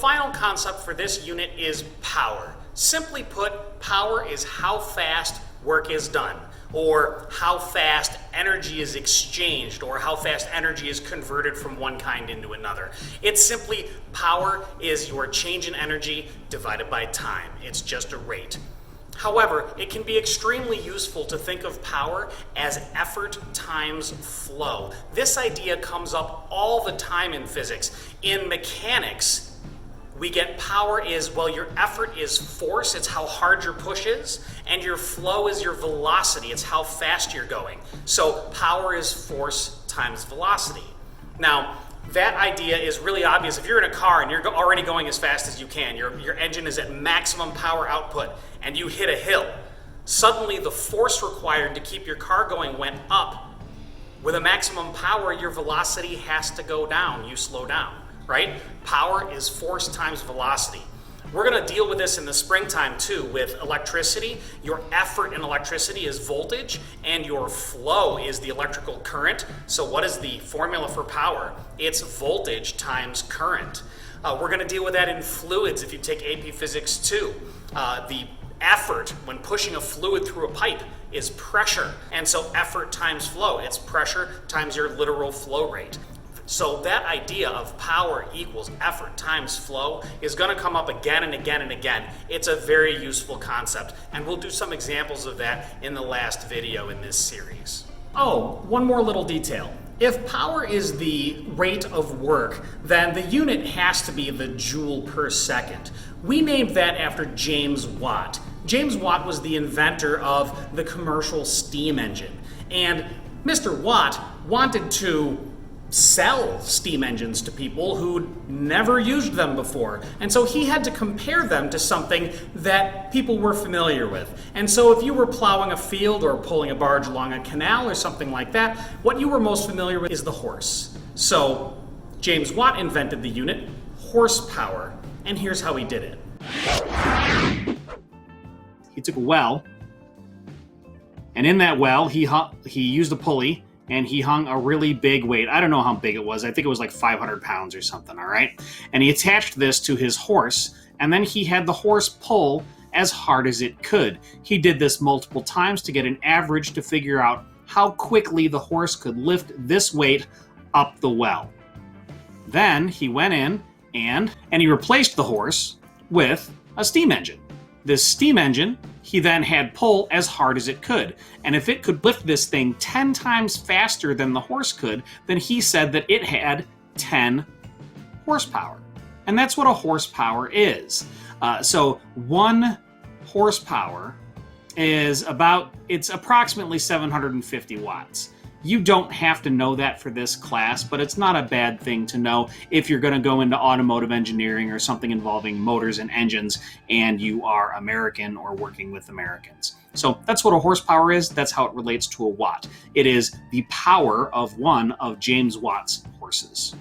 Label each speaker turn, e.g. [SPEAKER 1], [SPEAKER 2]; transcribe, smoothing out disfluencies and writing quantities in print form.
[SPEAKER 1] final concept for this unit is power. Simply put, power is how fast work is done, or how fast energy is exchanged, or how fast energy is converted from one kind into another. It's simply power is your change in energy divided by time. It's just a rate. However, it can be extremely useful to think of power as effort times flow. This idea comes up all the time in physics. In mechanics, we get power is, well, your effort is force, it's how hard your push is, and your flow is your velocity, it's how fast you're going. So power is force times velocity. Now, that idea is really obvious. If you're in a car and you're already going as fast as you can, your engine is at maximum power output, and you hit a hill, suddenly the force required to keep your car going went up. With a maximum power, your velocity has to go down. You slow down, right? Power is force times velocity. We're going to deal with this in the springtime too with electricity. Your effort in electricity is voltage, and your flow is the electrical current. So what is the formula for power? It's voltage times current. We're going to deal with that in fluids if you take AP Physics 2. The effort when pushing a fluid through a pipe is pressure, and so effort times flow. It's pressure times your literal flow rate. So that idea of power equals effort times flow is going to come up again and again and again. It's a very useful concept, and we'll do some examples of that in the last video in this series. Oh, one more little detail. If power is the rate of work, then the unit has to be the joule per second. We named that after James Watt. James Watt was the inventor of the commercial steam engine. And Mr. Watt wanted to sell steam engines to people who'd never used them before. And so he had to compare them to something that people were familiar with. And so if you were plowing a field or pulling a barge along a canal or something like that, what you were most familiar with is the horse. So James Watt invented the unit horsepower, and here's how he did it. He took a well, and in that well he used a pulley, and he hung a really big weight. I don't know how big it was. I think it was like 500 pounds or something, all right? And he attached this to his horse, and then he had the horse pull as hard as it could. He did this multiple times to get an average to figure out how quickly the horse could lift this weight up the well. Then he went in and he replaced the horse with a steam engine. This steam engine, he then had pull as hard as it could. And if it could lift this thing 10 times faster than the horse could, then he said that it had 10 horsepower. And that's what a horsepower is. So 1 horsepower is it's approximately 750 watts. You don't have to know that for this class, but it's not a bad thing to know if you're going to go into automotive engineering or something involving motors and engines and you are American or working with Americans. So that's what a horsepower is. That's how it relates to a watt. It is the power of one of James Watt's horses.